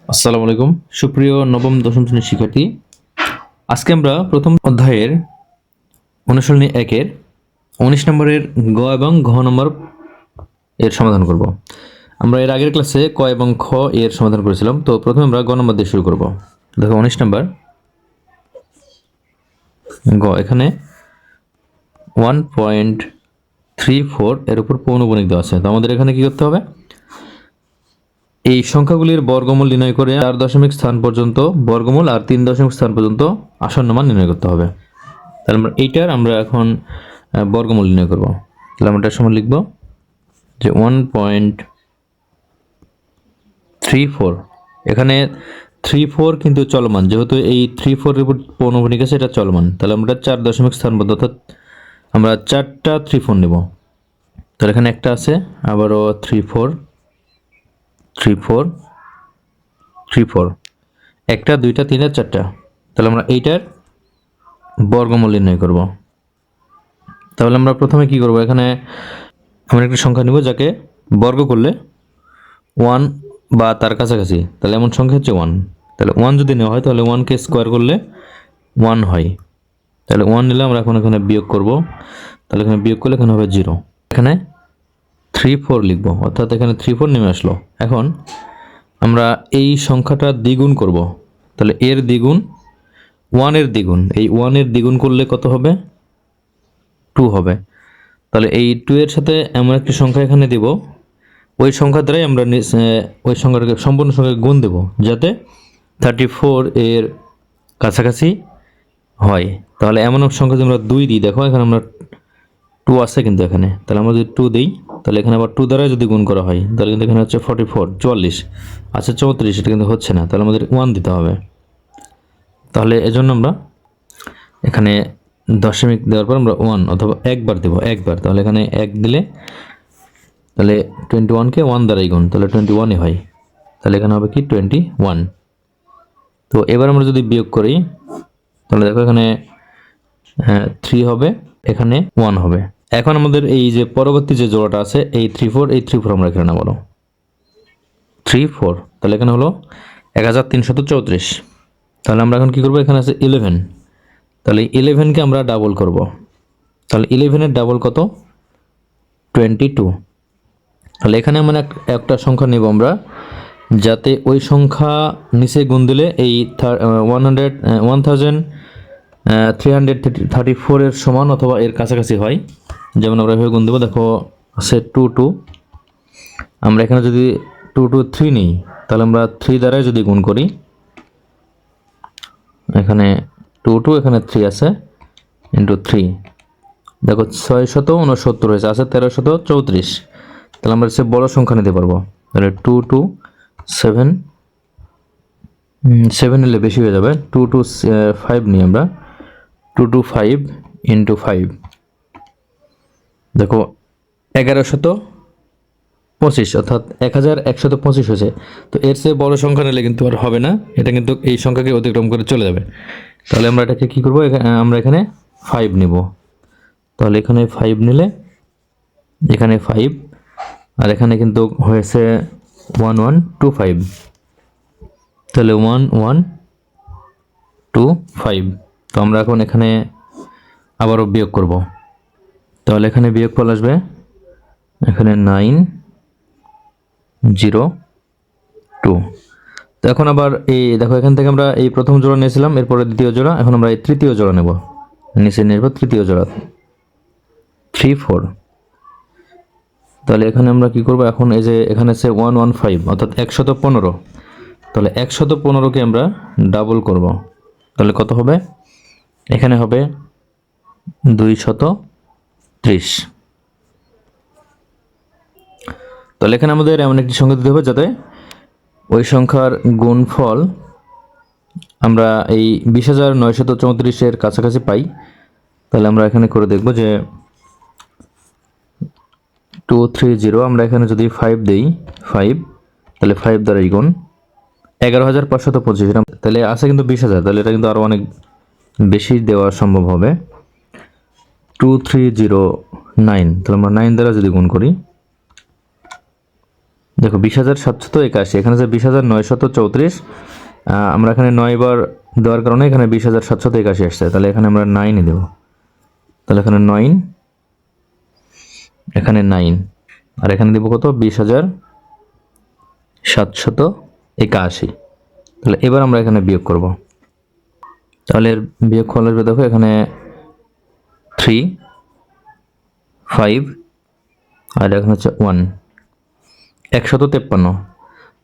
আসসালামু আলাইকুম সুপ্রিয় নবম দশম শ্রেণীর শিক্ষার্থী। আজকে আমরা প্রথম অধ্যায়ের অনুশীলনী একের 19 নম্বরের গ এবং ঘ নম্বর এর সমাধান করব। আমরা এর আগের ক্লাসে ক এবং খ এর সমাধান করেছিলাম, তো প্রথমে আমরা গ নম্বর দিয়ে শুরু করব। দেখো 19 নম্বর গ, এখানে 1.34 এর উপর পৌনঃপুনিক দেওয়া আছে। তো আমাদের এখানে কি করতে হবে? এই সংখ্যাগুলির বর্গমূল নির্ণয় করে 4 দশমিক স্থান পর্যন্ত বর্গমূল আর 3 দশমিক স্থান পর্যন্ত আসন্ন মান নির্ণয় করতে হবে। তাহলে আমরা এখন বর্গমূল নির্ণয় করব। তাহলে আমরা এটার সময় লিখব যে 1.34, এখানে 34 কিন্তু চলমান, যেহেতু এই 34 এর উপর পৌনঃপুনিক আছে, এটা চলমান। তাহলে আমরা 4 দশমিক স্থান পর্যন্ত, অর্থাৎ আমরা 4টা 34 নেব। তাহলে এখানে একটা আছে, আবারও 34 34 34, একটা, দুইটা, তিনটা, চারটা। তাহলে আমরা এইটার বর্গমূল নির্ণয় করব। তাহলে আমরা প্রথমে কি করব? এখানে আমরা একটা সংখ্যা নিব যাকে বর্গ করলে 1 বা তার কাছাকাছি, তাহলে এমন সংখ্যা হচ্ছে 1। তাহলে 1 যদি নেওয়া হয় তাহলে 1কে স্কোয়ার করলে 1 হয়। তাহলে 1 নিলে আমরা এখন এখানে বিয়োগ করব। তাহলে এখানে বিয়োগ করলে এখানে হবে 0। এখানে 34 লিখব, অর্থাৎ এখানে 34 নেমে আসলো। এখন আমরা এই সংখ্যাটা দ্বিগুণ করব। তাহলে এর দ্বিগুণ 1 এর দ্বিগুণ, এই 1 এর দ্বিগুণ করলে কত হবে? 2 হবে। তাহলে এই 2 এর সাথে এমন একটি সংখ্যা এখানে দিব, ওই সংখ্যা দ্বারাই আমরা ওই সংখ্যাটাকে সম্পূর্ণ সংখ্যাকে গুণ দেব, যাতে 34 এর কাছাকাছি হয়। তাহলে এমন সংখ্যা যদি আমরা 2 দিই, দেখো এখানে আমরা 2 আছে কিন্তু এখানে, তাহলে আমরা যদি 2 দিই, তাহলে এখানে আবার 2 দ্বারা যদি গুণ করা হয়, তাহলে কিন্তু এখানে হচ্ছে 44 আচ্ছা 34, এটা কিন্তু হচ্ছে না, তাহলে আমাদের 1 দিতে হবে। তাহলে এজন্য আমরা এখানে দশমিক দেওয়ার পর আমরা 1 অথবা একবার দেব, একবার। তাহলে এখানে 1 দিলে, তাহলে 21কে 1 দ্বারাই গুণ, তাহলে 21ই হয়। তাহলে এখানে হবে কি 21। তো এবার আমরা যদি বিয়োগ করি, তাহলে দেখো এখানে 3 হবে, এখানে 1 হবে। এখন আমাদের এই যে পরবর্তী যে জোড়াটা আছে, এই 34 আমরা এখানে নেব 34, তাহলে এখানে হলো 1334। তাহলে আমরা এখন কি করব? এখানে আছে 11, তাহলে 11কে আমরা ডাবল করব। তাহলে 11 এর ডাবল কত? 22। তাহলে এখানে আমরা একটা সংখ্যা নেব আমরা, যাতে ওই সংখ্যা নিচে গুণ দিলে এই 1334 এর সমান অথবা এর কাছাকাছি হয়। যেমন আমরা এভাবে গুণ দেবো, দেখো আছে 22, আমরা এখানে যদি 3 নিই, তাহলে আমরা 3 দ্বারাই যদি গুণ করি, এখানে 2 এখানে 3 আছে, ইন্টু 3, দেখো 669 হয়েছে, আছে 1334। তাহলে আমরা সে বড় সংখ্যা নিতে পারবো। তাহলে 7 নিলে বেশি হয়ে যাবে, 5 নিই আমরা, 5 ইন্টু 5, দেখো 1125, অর্থাৎ 1125 হয়েছে। তো এর চেয়ে বড় সংখ্যা নিলে কিন্তু আর হবে না, এটা কিন্তু এই সংখ্যাকে অতিক্রম করে চলে যাবে। তাহলে আমরা এটাকে কি করবো? আমরা এখানে 5 নিব। তাহলে এখানে 5 নিলে, এখানে 5, আর এখানে কিন্তু হয়েছে 1125, তাহলে 1125। তো আমরা এখন এখানে আবারও বিয়োগ করব। তাহলে এখানে বিয়োগফল আসবে, এখানে 902। তো এখন আবার এই দেখো, এখান থেকে আমরা এই প্রথম জোড়া নিয়েছিলাম, এরপরে দ্বিতীয় জোড়া, এখন আমরা এই তৃতীয় জোড়া নেব, নিচে নেব তৃতীয় জোড়া 34। তাহলে এখানে আমরা কি করব? এখন এই যে এখানে আছে 115, অর্থাৎ 115, তাহলে 115কে আমরা ডাবল করব। তাহলে কত হবে? এখানে হবে 230। তাহলে এখানে আমাদের এমন একটি সংখ্যা দিতে হবে যাতে ওই সংখ্যার গুণফল আমরা এই 20,934 কাছাকাছি পাই। তাহলে আমরা এখানে করে দেখব যে 230, আমরা এখানে যদি 5 দেই, 5, তাহলে 5 দ্বারাই গুণ 11,525, তাহলে আছে কিন্তু 20,000, তাহলে এটা কিন্তু আরো অনেক বেশি দেওয়া সম্ভব হবে। 2309, তাহলে আমরা 9 দ্বারা যদি গুণ করি, দেখো 20,781, এখানে যে 20,934, আমরা এখানে 9 বার দেওয়ার কারণে এখানে 20,781 আসছে, তাহলে এখানে আমরা 9 দেব। তাহলে এখানে 9, এখানে 9, আর এখানে দেব কত, 20,781। তাহলে এবার আমরা এখানে বিয়োগ করব। তাহলে এর বিয়োগ ফল আসবে, দেখো এখানে 3, 5, আর এখানে হচ্ছে 1, 153।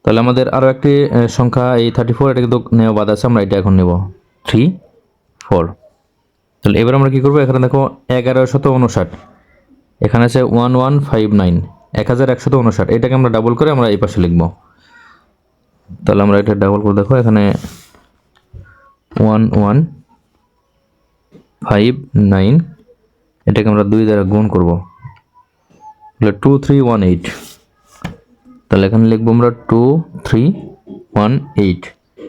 তাহলে আমাদের আরও একটি সংখ্যা এই 34, এটা কিন্তু নেওয়া বাদ আছে, আমরা এটা এখন নেব 3, 4। তাহলে এবার আমরা কি করব, এখানে দেখো 1159, এখানে আছে 1159, 1159, এটাকে আমরা ডাবল করে আমরা এই পাশে লিখব। তাহলে আমরা এটা ডাবল করে দেখো, এখানে 1159, এটাকে আমরা 2 দ্বারা গুণ করব, তাহলে 2318। তাহলে এখানে লিখবো আমরা 2318।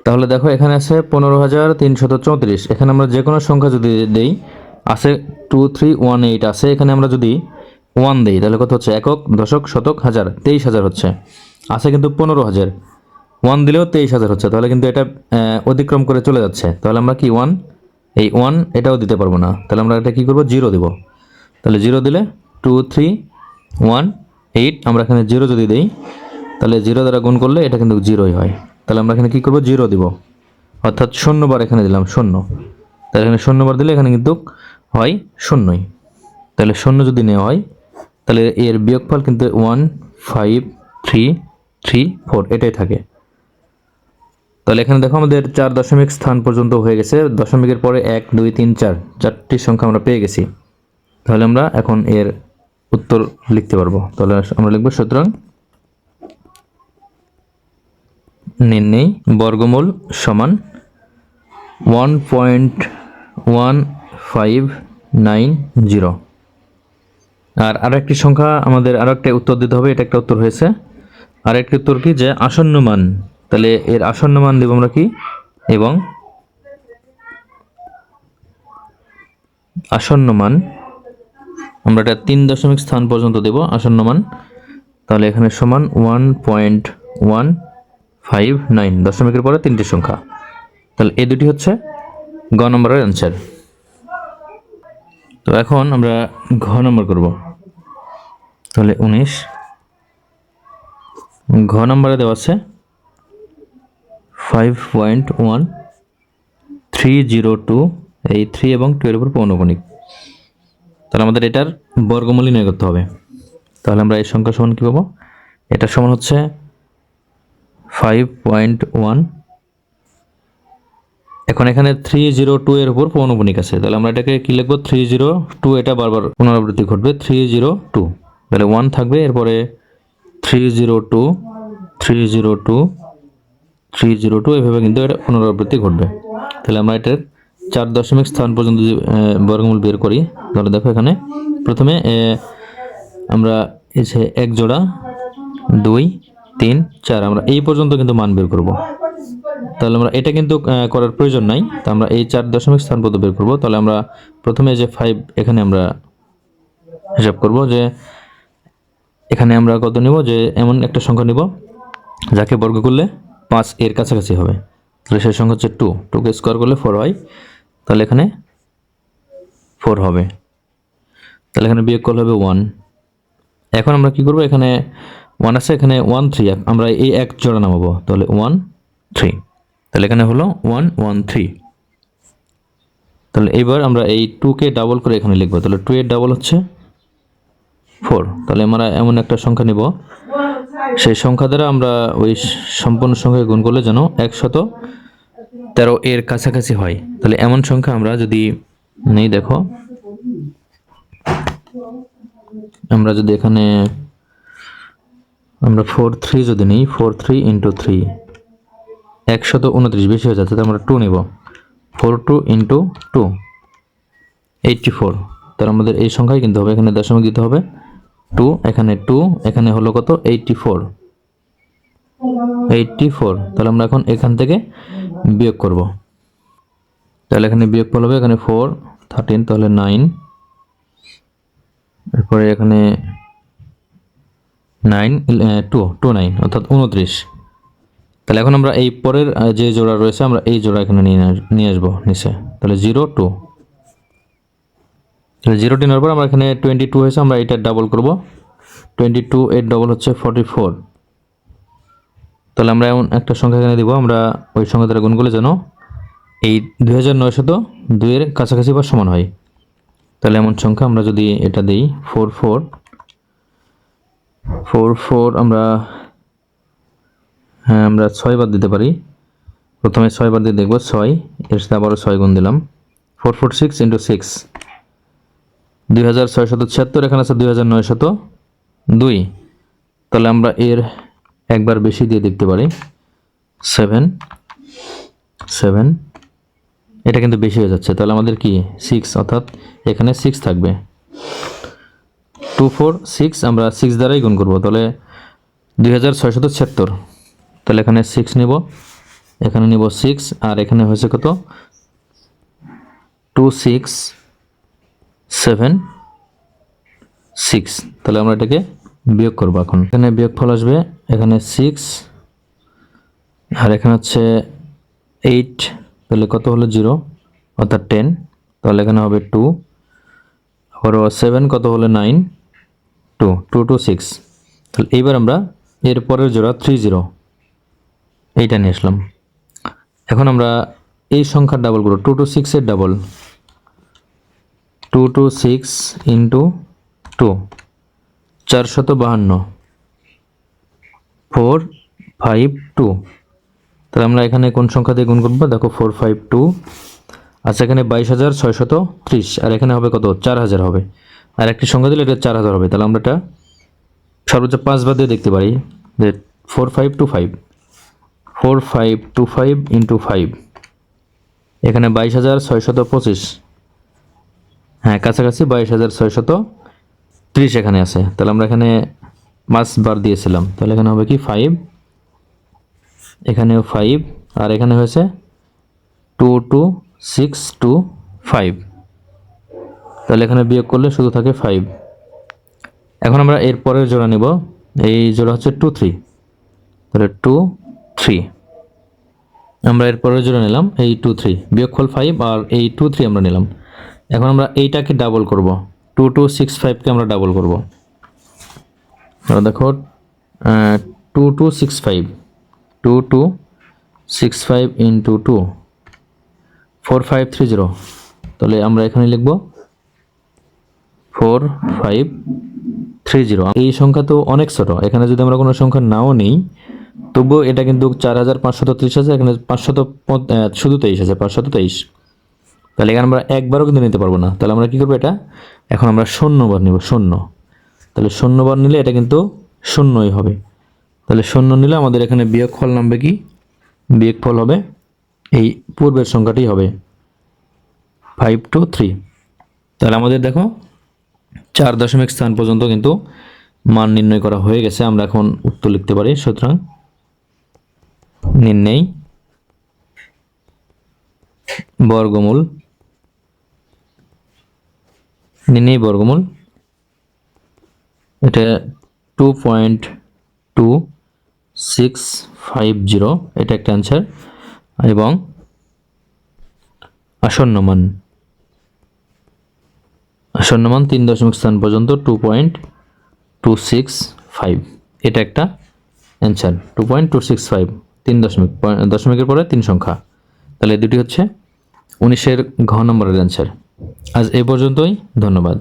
তাহলে দেখো এখানে আছে 15,334, এখানে আমরা যে কোনো সংখ্যা যদি দেই, আছে 2318 আছে, এখানে আমরা যদি 1 দেই তাহলে কত হচ্ছে, একক, দশক, শতক, হাজার, 23,000 হচ্ছে। আছে কিন্তু 15,000, 1 দিলেও 23,000 হচ্ছে, তাহলে কিন্তু এটা অতিক্রম করে চলে যাচ্ছে। তাহলে আমরা কি 1, এই 1 এটাও দিতে পারবো না, তাহলে আমরা এটা কি করব, 0 দেব। তাহলে 0 দিলে 2318, আমরা এখানে 0 যদি দেই তাহলে 0 দ্বারা গুণ করলে এটা কিন্তু 0ই হয়। তাহলে আমরা এখানে কি করব, 0 দিব, অর্থাৎ 0 বার এখানে দিলাম 0। তাহলে এখানে 0 বার দিলে এখানে কিন্তু হয় 0ই। তাহলে 0 যদি নেওয়া হয় তাহলে এর বিয়োগফল কিন্তু 15334 এটাই থাকে। তাহলে এখানে দেখো আমাদের 4 দশমিক স্থান পর্যন্ত হয়ে গেছে, দশমিকের পরে 1, 2, 3, 4, 4টি সংখ্যা আমরা পেয়ে গেছি। তাহলে আমরা এখন এর উত্তর লিখতে পারবো। তাহলে আমরা লিখব, সুতরাং নির্ণেয় বর্গমূল সমান 1.1590। আর আরো একটি সংখ্যা আমাদের আরো একটা উত্তর দিতে হবে, এটা একটা উত্তর হয়েছে। আর একটি উত্তর কি, যে আসন্ন মান, তাহলে এর আসন্ন মান দেব আমরা কি, এবং আসন্ন মান আমরা এটা 3 দশমিক স্থান পর্যন্ত দেব আসন্ন মান। তাহলে এখানে সমান 1.159, দশমিকের পরে 3টি সংখ্যা। তাহলে এই দুটি হচ্ছে গ নম্বরের অ্যান্সার। তো এখন আমরা ঘ নম্বর করব। তাহলে 19, ঘ নম্বরে দেওয়া আছে 5.1302, এই 3 এবং 2 এর উপর পৌনঃপুনিক। তাহলে আমাদের এটার বর্গমূল নির্ণয় করতে হবে। তাহলে আমরা এই সংখ্যা সমান কি পাবো, এটা সমান হচ্ছে 5.1, এখন এখানে 302 এর উপর পৌনঃপুনিক আছে, তাহলে আমরা এটাকে কি লিখবো, 302, এটা বারবার পুনরাবৃত্তি ঘটবে, 302, তাহলে 1 থাকবে, এরপরে 302, 302, 302, এভাবে কিন্তু এটা পুনরাবৃত্তি ঘটবে। তাহলে আমরা এটার 4 দশমিক স্থান পর্যন্ত যদি বর্গমূল বের করি, তাহলে দেখো এখানে প্রথমে আমরা এই যে 1 জোড়া, 2, 3, 4, আমরা এই পর্যন্ত কিন্তু মান বের করব। তাহলে আমরা এটা কিন্তু করার প্রয়োজন নাই, তো আমরা এই 4 দশমিক স্থান পর্যন্ত বের করব। তাহলে আমরা প্রথমে যে 5, এখানে আমরা হিসাব করব যে এখানে আমরা কত নিব, যে এমন একটা সংখ্যা নিব যাকে বর্গ করলে 5 এর কাছাকাছি হবে। তাহলে সেই সংখ্যা হচ্ছে 2, 2 কে স্কোয়ার করলে 4 হয়, তাহলে এখানে 4 হবে। তাহলে এখানে বিয়োগ করলে হবে 1। এখন আমরা কি করব, এখানে 1 আছে, এখানে 1, 3, আমরা এই 1 জোড়া নামাবো, তাহলে 1, 3, তাহলে এখানে হলো 1, 1, 3। তাহলে এবার আমরা এই 2 কে ডাবল করে এখানে লিখবো, তাহলে 2 এর ডাবল হচ্ছে 4। তাহলে আমরা এমন একটা সংখ্যা নিব, সেই সংখ্যা দ্বারা আমরা ওই সম্পূর্ণ সংখ্যা গুণ করলে যেন 113 এর কাছাকাছি হয়। তাহলে এমন সংখ্যা আমরা যদি নেই, দেখো আমরা যদি এখানে আমরা 43 যদি নিই, 43 × 3, 129 বেশি হয়ে যাচ্ছে, তাহলে আমরা 2 নিব, 42 × 2, 84। তাহলে আমাদের এই সংখ্যাই কিন্তু হবে, এখানে দশমিক দিতে হবে, 2, এখানে 2, এখানে হলো কত, 84, 84। তাহলে আমরা এখন এখান থেকে বিয়োগ করব। তাহলে এখানে বিয়োগফল হবে, এখানে 4, 13, তাহলে 9, এরপরে এখানে 9 অর্থাৎ 29। তাহলে এখন আমরা এই পরের যে জোড়া রয়েছে আমরা এই জোড়া এখানে নিয়ে আসবো নিচে। তাহলে 0 2, তাহলে 0 নেওয়ার পর আমরা এখানে 22 হয়েছে, আমরা এটা ডাবল করব। 22 এর ডবল হচ্ছে 44। তাহলে আমরা এমন একটা সংখ্যা এখানে দিব, আমরা ওই সংখ্যা দ্বারা গুণ করলে যেন এই 2902 এর কাছাকাছি বা সমান হয়। তাহলে এমন সংখ্যা আমরা যদি এটা দিই 44 আমরা আমরা 6 বার দিতে পারি। প্রথমে 6 বার দিয়ে দেখব 6, এর সাথে আবারও 6 গুণ দিলাম। 446 × 6 2676, এখানে আছে 2902। তাহলে আমরা এর একবার বেশি দিয়ে দেখতে পারি 7, এটা কিন্তু বেশি হয়ে যাচ্ছে। তাহলে আমাদের কি 6, অর্থাৎ এখানে 6 থাকবে। 246 আমরা 6 দ্বারাই গুণ করব, তাহলে 2676। তাহলে এখানে 6 নিব, এখানে নিব 6, আর এখানে হয়েছে কত 2676। তাহলে আমরা এটাকে বিয়োগ করব। এখন এখানে বিয়োগফল আসবে, এখানে 6 আর এখানে হচ্ছে 8, তাহলে কত হলো 0 অর্থাৎ 10। তাহলে এখানে হবে 2, আবার 7 কত হলো 9, 2 2 2 6। তাহলে এইবার আমরা এর পরের জোড়া 30 এইটা নিয়ে আসলাম। এখন আমরা এই সংখ্যার ডাবল করব, 226 এর ডাবল 226 × 2 452 452। তাহলে আমরা এখানে কোন সংখ্যা দিয়ে গুণ করবো, দেখো 452। আচ্ছা, এখানে 22630, আর এখানে হবে কত 4000 হবে, আর একটি সংখ্যা দিলে এটা 4000 হবে। তাহলে আমরা এটা সর্বোচ্চ 5 বার দিয়ে দেখতে পারি যে 4525 × 5, এখানে 22625, হ্যাঁ কাছাকাছি 22630 এখানে আছে। তাহলে আমরা এখানে 5 বার দিয়েছিলাম, তাহলে এখানে হবে কি 5, এখানেও 5, আর এখানে হয়েছে 22625। তাহলে এখানে বিয়োগ করলে শুধু থাকে 5। এখন আমরা এর পরের জোড়া নিব, এই জোড়া হচ্ছে 2 3। তাহলে 2 3 আমরা এর পরের জোড়া নিলাম, এই 2 3 বিয়োগফল 5, আর এই 2 3 আমরা নিলাম। এখন আমরা এইটাকে ডাবল করব, 2265 কে আমরা ডাবল করব। তাহলে দেখো 2265 2265 × 2 4530। তাহলে আমরা এখানে লিখব 4530। এই সংখ্যা তো অনেক ছোট, এখানে যদি আমরা কোনো সংখ্যা নাও নিই তবুও এটা কিন্তু 4530 আছে, এখানে 500 শুধু 23 আছে, 523। তাহলে এখানে আমরা একবারও কিন্তু নিতে পারবো না। তাহলে আমরা কি করবো, এটা এখন আমরা 0 বার নিব, 0। তাহলে 0 বার নিলে এটা কিন্তু 0ই হবে। তাহলে 0 নিলে আমাদের এখানে বিয়োগফল নামবে কি, বিয়োগফল হবে এই পূর্বের সংখ্যাটি হবে 523। তাহলে আমাদের দেখো 4 দশমিক স্থান পর্যন্ত কিন্তু মান নির্ণয় করা হয়ে গেছে। আমরা এখন উত্তর লিখতে পারি। সুতরাং নির্ণয় বর্গমূল এটা 2.2650, এটা একটা অ্যান্সার। এবং আসন্ন মান 3 দশমিক স্থান পর্যন্ত 2.265, এটা একটা অ্যান্সার। 2.265 3 দশমিকের পরে 3 সংখ্যা। তাহলে দুটি হচ্ছে 19-এর ঘ নম্বরের অ্যান্সার। আজ এই পর্যন্তই, ধন্যবাদ।